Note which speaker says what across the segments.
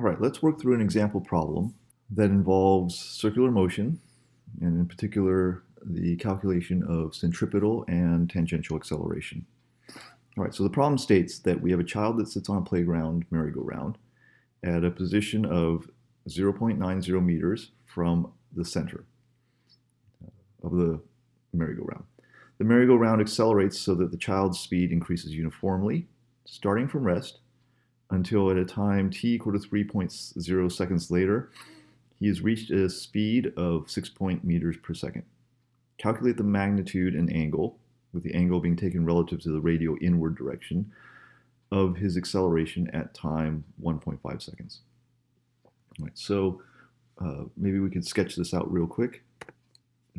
Speaker 1: All right, let's work through an example problem that involves circular motion, and in particular, the calculation of centripetal and tangential acceleration. All right, so the problem states that we have a child that sits on a playground merry-go-round at a position of 0.90 meters from the center of the merry-go-round. The merry-go-round accelerates so that the child's speed increases uniformly, starting from rest, until at a time t equal to 3.0 seconds later, he has reached a speed of 6 meters per second. Calculate the magnitude and angle, with the angle being taken relative to the radial inward direction, of his acceleration at time 1.5 seconds. All right, so maybe we could sketch this out real quick.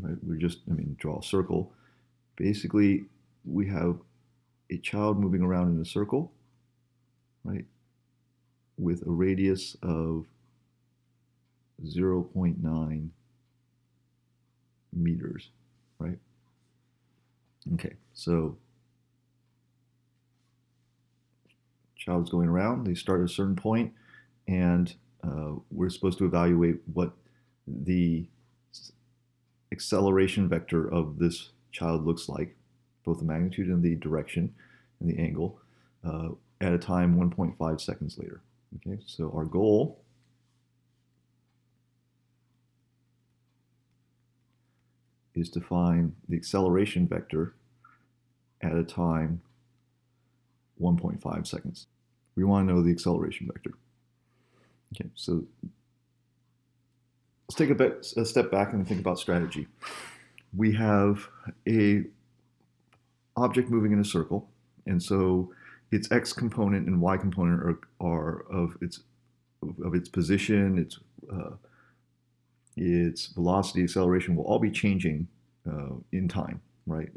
Speaker 1: Right, draw a circle. Basically, we have a child moving around in a circle, right, with a radius of 0.9 meters, right? Okay, so child's going around, they start at a certain point, and we're supposed to evaluate what the acceleration vector of this child looks like, both the magnitude and the direction and the angle, at a time 1.5 seconds later. Okay, so our goal is to find the acceleration vector at a time 1.5 seconds. We want to know the acceleration vector. Okay, so let's take a step back and think about strategy. We have a object moving in a circle, and so its x component and y component are of its position, its velocity, acceleration will all be changing in time, right?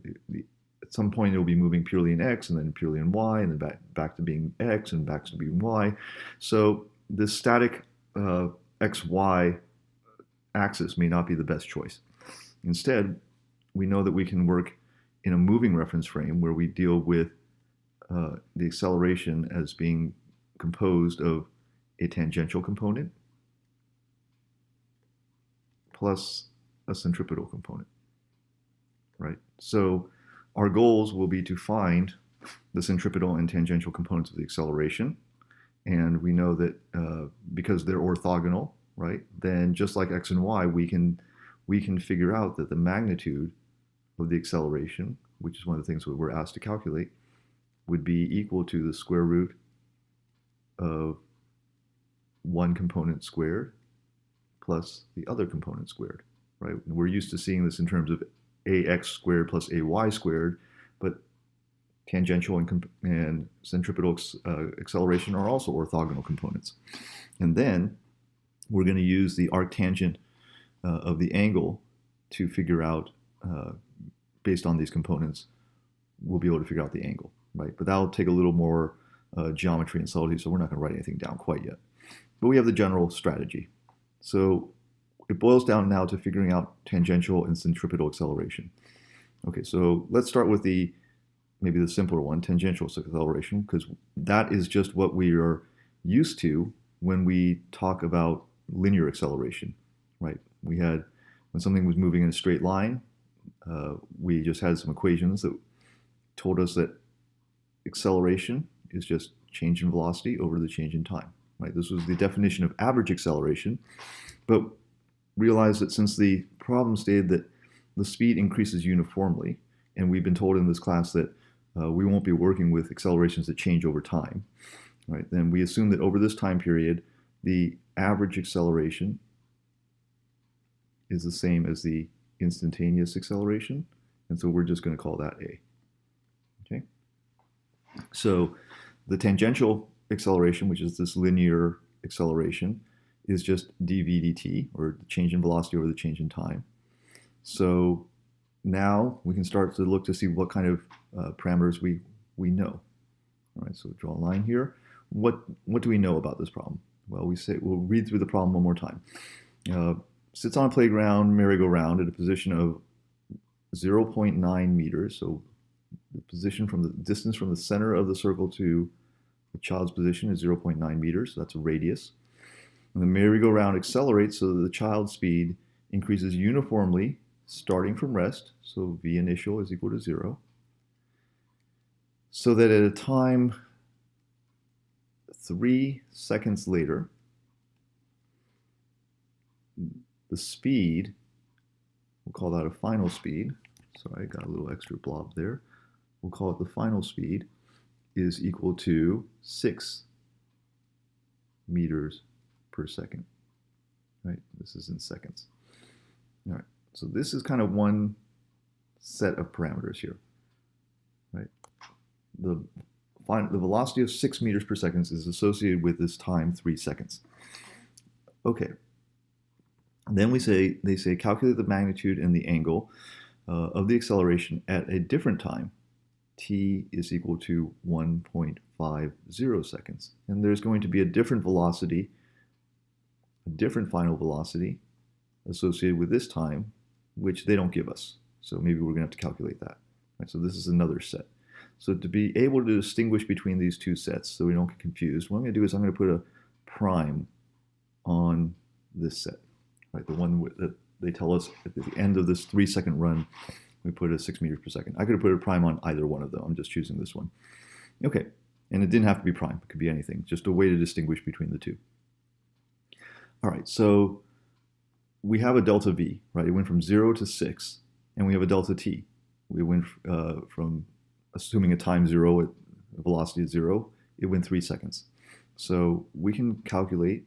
Speaker 1: At some point it will be moving purely in x, and then purely in y, and then back to being x, and back to being y. So this static xy axis may not be the best choice. Instead, we know that we can work in a moving reference frame where we deal with the acceleration as being composed of a tangential component plus a centripetal component, right? So our goals will be to find the centripetal and tangential components of the acceleration, and we know that because they're orthogonal, right, then just like x and y, we can figure out that the magnitude of the acceleration, which is one of the things that we're asked to calculate, would be equal to the square root of one component squared plus the other component squared, right? We're used to seeing this in terms of ax squared plus ay squared, but tangential and centripetal acceleration are also orthogonal components. And then we're going to use the arctangent of the angle to figure out, based on these components, we'll be able to figure out the angle, right? But that'll take a little more geometry and subtlety, so we're not going to write anything down quite yet. But we have the general strategy. So it boils down now to figuring out tangential and centripetal acceleration. Okay, so let's start with maybe the simpler one, tangential acceleration, because that is just what we are used to when we talk about linear acceleration, right? When something was moving in a straight line, we just had some equations that told us that acceleration is just change in velocity over the change in time, right? This was the definition of average acceleration, but realize that since the problem stated that the speed increases uniformly, and we've been told in this class that we won't be working with accelerations that change over time, right? Then we assume that over this time period, the average acceleration is the same as the instantaneous acceleration, and so we're just going to call that A. Okay. So the tangential acceleration, which is this linear acceleration, is just dv dt, or the change in velocity over the change in time. So now we can start to look to see what kind of parameters we know. All right, so draw a line here. What do we know about this problem? Well, we'll read through the problem one more time. Sits on a playground merry-go-round at a position of 0.9 meters. So the distance from the center of the circle to the child's position is 0.9 meters. So that's a radius. And the merry-go-round accelerates so that the child speed increases uniformly starting from rest, so v initial is equal to 0, so that at a time 3 seconds later, the speed, we'll call that a final speed, sorry, I got a little extra blob there, we'll call it the final speed, is equal to 6 meters per second, right? This is in seconds. All right, so this is kind of one set of parameters here, right? The velocity of 6 meters per second is associated with this time 3 seconds. Okay. Then they say calculate the magnitude and the angle of the acceleration at a different time. T is equal to 1.50 seconds. And there's going to be a different velocity, a different final velocity associated with this time, which they don't give us. So maybe we're going to have to calculate that. Right, so this is another set. So to be able to distinguish between these two sets so we don't get confused, what I'm going to do is I'm going to put a prime on this set. Right, the one that they tell us at the end of this 3-second run, we put a 6 meters per second. I could have put a prime on either one of them. I'm just choosing this one. Okay, and it didn't have to be prime. It could be anything. Just a way to distinguish between the two. All right, so we have a delta v, right? It went from 0 to 6, and we have a delta t. We went from, assuming a time 0, at a velocity of 0, it went 3 seconds. So we can calculate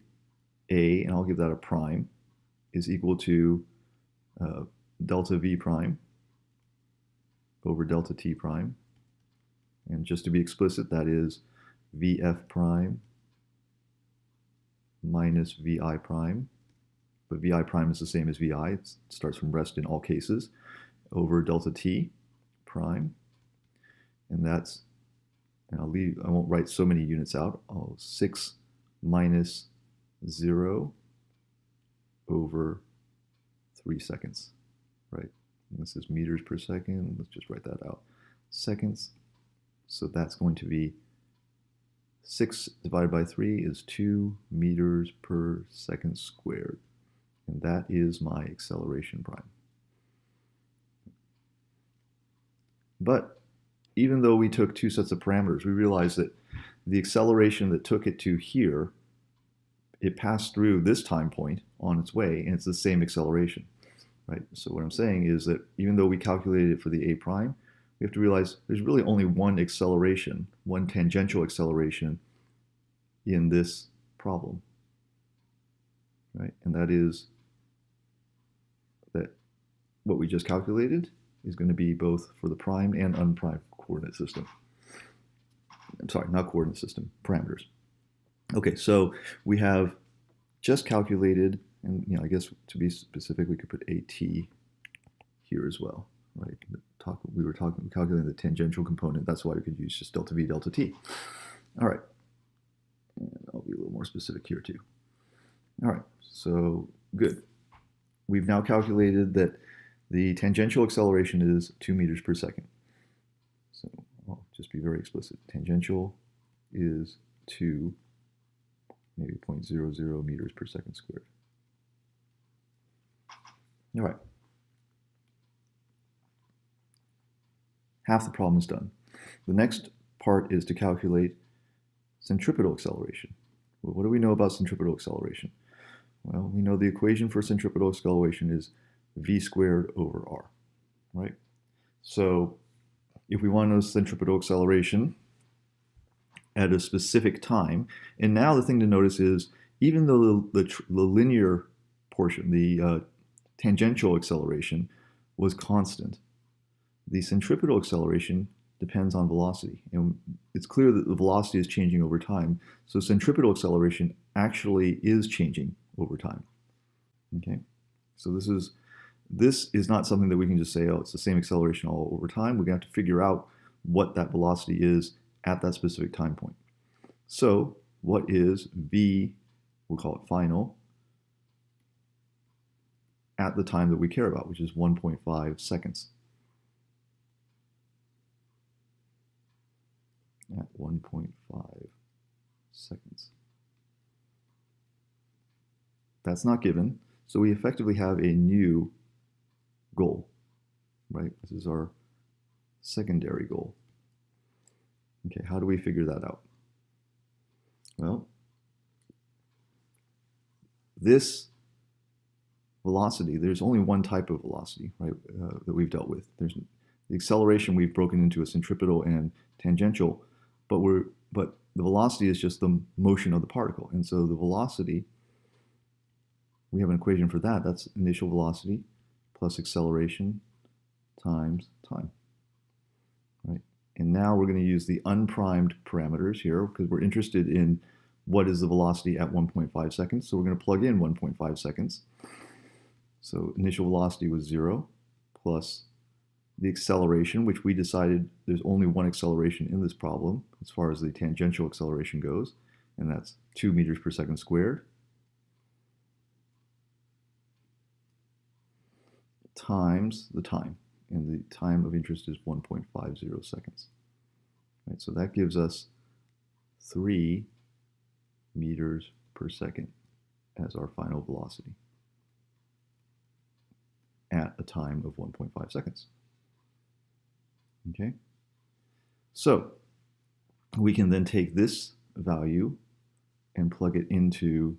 Speaker 1: a, and I'll give that a prime, is equal to delta v prime over delta t prime. And just to be explicit, that is vf prime minus vi prime. But vi prime is the same as vi. It starts from rest in all cases, over delta t prime. And that's, and I won't write so many units out. 6 minus 0 over 3 seconds, right? And this is meters per second. Let's just write that out. Seconds. So that's going to be 6 divided by 3 is 2 meters per second squared. And that is my acceleration prime. But even though we took two sets of parameters, we realized that the acceleration that took it to here, it passed through this time point on its way, and it's the same acceleration, right? So what I'm saying is that even though we calculated it for the a prime, we have to realize there's really only one acceleration, one tangential acceleration in this problem, right? And that is that what we just calculated is going to be both for the prime and unprimed coordinate system. I'm sorry, not coordinate system, parameters. Okay, so we have just calculated, and I guess to be specific, we could put AT here as well, right? We were calculating the tangential component. That's why we could use just delta V, delta T. All right, and I'll be a little more specific here too. All right, so good. We've now calculated that the tangential acceleration is 2 meters per second. So I'll just be very explicit. Tangential is 2, maybe 0.00 meters per second squared. All right. Half the problem is done. The next part is to calculate centripetal acceleration. Well, what do we know about centripetal acceleration? Well, we know the equation for centripetal acceleration is v squared over r, right? So if we want to know centripetal acceleration at a specific time, and now the thing to notice is even though the linear portion, the tangential acceleration was constant, the centripetal acceleration depends on velocity. And it's clear that the velocity is changing over time. So centripetal acceleration actually is changing over time. Okay, so this is not something that we can just say, oh, it's the same acceleration all over time. We're going to have to figure out what that velocity is at that specific time point. So what is v, we'll call it final, at the time that we care about, which is 1.5 seconds. At 1.5 seconds. That's not given. So we effectively have a new goal, right? This is our secondary goal. Okay, how do we figure that out? Well, this velocity, there's only one type of velocity, right, that we've dealt with. There's the acceleration we've broken into a centripetal and tangential, but the velocity is just the motion of the particle. And so the velocity, we have an equation for that. That's initial velocity plus acceleration times time, right? And now we're going to use the unprimed parameters here because we're interested in what is the velocity at 1.5 seconds. So we're going to plug in 1.5 seconds. So initial velocity was 0 plus the acceleration, which we decided there's only one acceleration in this problem as far as the tangential acceleration goes, and that's 2 meters per second squared, times the time, and the time of interest is 1.50 seconds. Right, so that gives us 3 meters per second as our final velocity at a time of 1.5 seconds. Okay, so we can then take this value and plug it into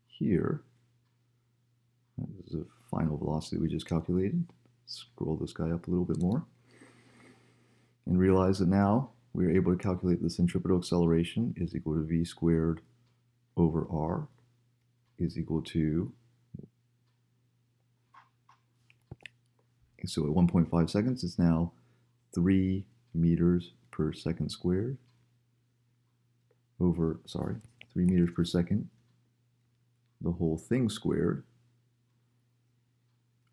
Speaker 1: here. This is a final velocity we just calculated. Scroll this guy up a little bit more and realize that now we're able to calculate the centripetal acceleration is equal to v squared over r is equal to, so at 1.5 seconds, it's now 3 meters per second squared over, 3 meters per second, the whole thing squared,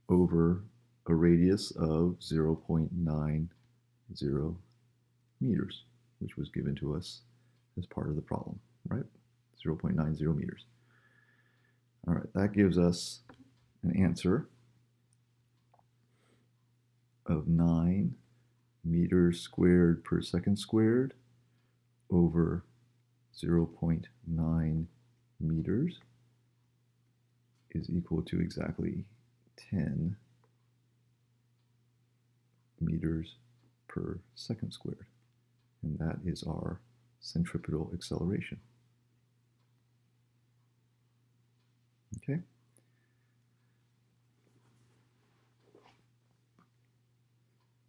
Speaker 1: over a radius of 0.90 meters, which was given to us as part of the problem, right? 0.90 meters. All right, that gives us an answer of 9 meters squared per second squared over 0.9 meters is equal to exactly 10 meters per second squared. And that is our centripetal acceleration. Okay.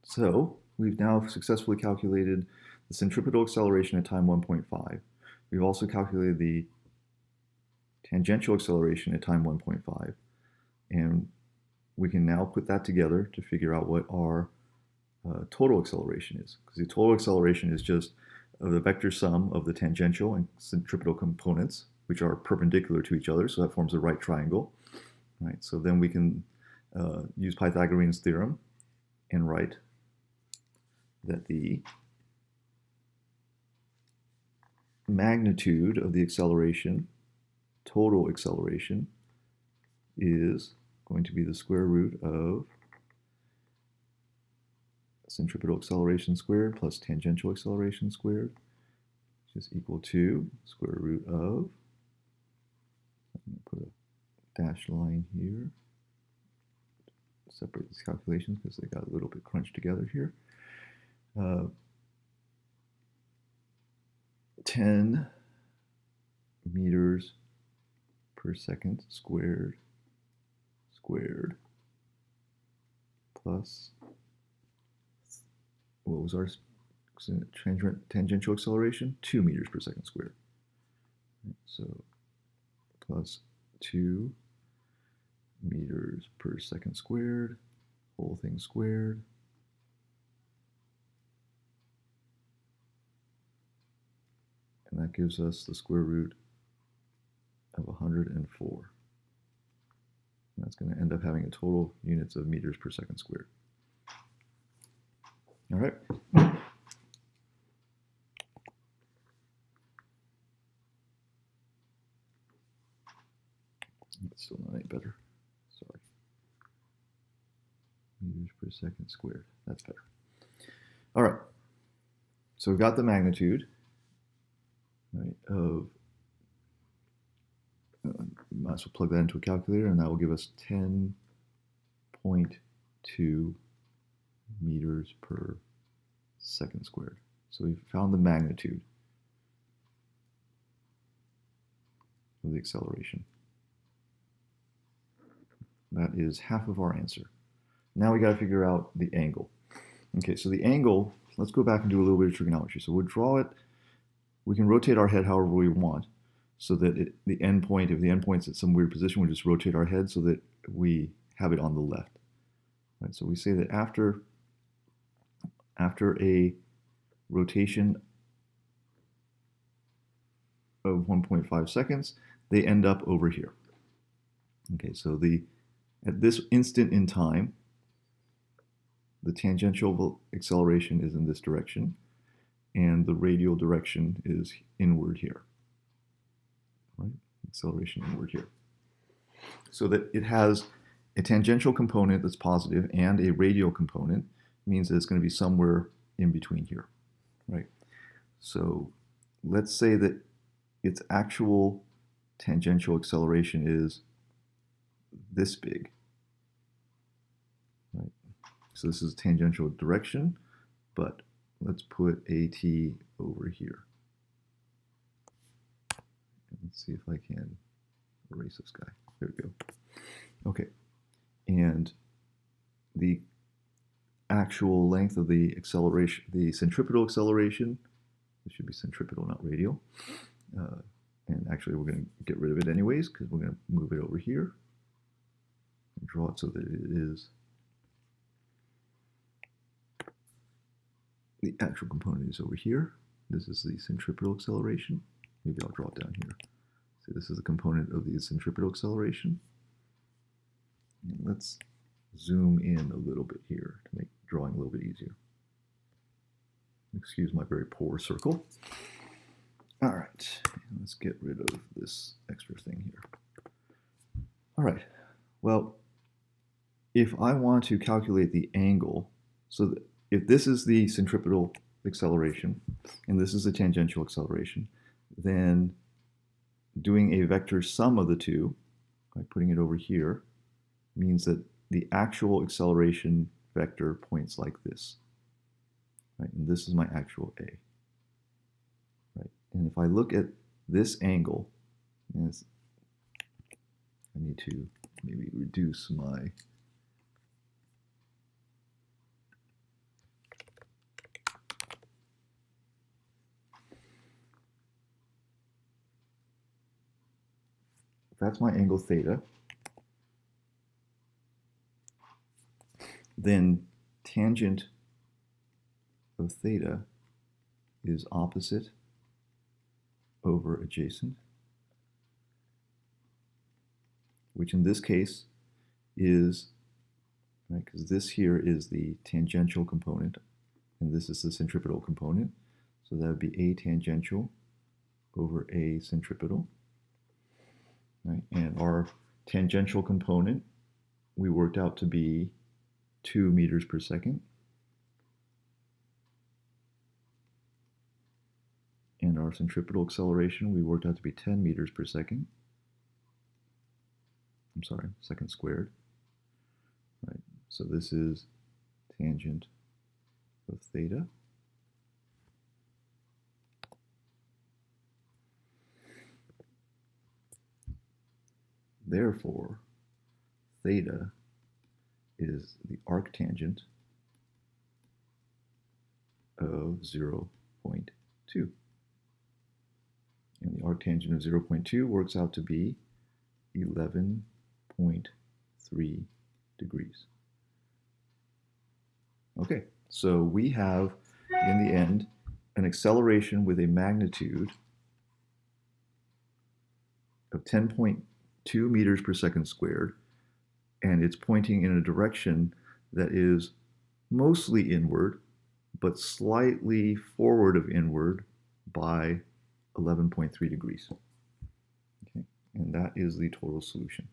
Speaker 1: So we've now successfully calculated the centripetal acceleration at time 1.5. We've also calculated the tangential acceleration at time 1.5. And we can now put that together to figure out what our total acceleration is. Because the total acceleration is just the vector sum of the tangential and centripetal components, which are perpendicular to each other, so that forms a right triangle. Right? So then we can use Pythagorean's theorem and write that the magnitude of the acceleration, total acceleration, is going to be the square root of centripetal acceleration squared plus tangential acceleration squared, which is equal to square root of, I'm going to put a dashed line here, separate these calculations because they got a little bit crunched together here. 10 meters per second squared plus, what was our tangential acceleration? 2 meters per second squared. So plus 2 meters per second squared, whole thing squared, and that gives us the square root of 104. And that's going to end up having a total units of meters per second squared. All right. It's still not any better. Sorry. Meters per second squared. That's better. All right. So we've got the magnitude, right, of might as well plug that into a calculator, and that will give us 10.2 meters per second squared. So we've found the magnitude of the acceleration. That is half of our answer. Now we got to figure out the angle. Okay, so the angle, let's go back and do a little bit of trigonometry. So we'll draw it, we can rotate our head however we want, so that the endpoint, if the endpoint's at some weird position, we'll just rotate our head so that we have it on the left. Right, so we say that after a rotation of 1.5 seconds, they end up over here. Okay, so at this instant in time, the tangential acceleration is in this direction, and the radial direction is inward here. Right? Acceleration inward here. So that it has a tangential component that's positive and a radial component means that it's going to be somewhere in between here. Right? So let's say that its actual tangential acceleration is this big. Right? So this is tangential direction, but let's put AT over here. Let's see if I can erase this guy. There we go. Okay. And the actual length of the acceleration, the centripetal acceleration, it should be centripetal, not radial. And actually, we're going to get rid of it anyways, because we're going to move it over here and draw it so that it is the actual component is over here. This is the centripetal acceleration. Maybe I'll draw it down here. So this is the component of the centripetal acceleration. And let's zoom in a little bit here to make drawing a little bit easier. Excuse my very poor circle. All right, let's get rid of this extra thing here. All right, well, if I want to calculate the angle, so that if this is the centripetal acceleration and this is the tangential acceleration, then doing a vector sum of the two, by putting it over here, means that the actual acceleration vector points like this. Right? And this is my actual A. Right? And if I look at this angle, I need to maybe reduce my that's my angle theta, then tangent of theta is opposite over adjacent, which in this case is, right, because this here is the tangential component, and this is the centripetal component, so that would be A tangential over A centripetal. Right? And our tangential component we worked out to be 2 meters per second. And our centripetal acceleration we worked out to be 10 meters per second. I'm sorry, second squared. Right. So this is tangent of theta. Therefore, theta is the arctangent of 0.2. And the arctangent of 0.2 works out to be 11.3 degrees. Okay, so we have, in the end, an acceleration with a magnitude of 10.2 meters per second squared, and it's pointing in a direction that is mostly inward, but slightly forward of inward by 11.3 degrees. Okay, and that is the total solution.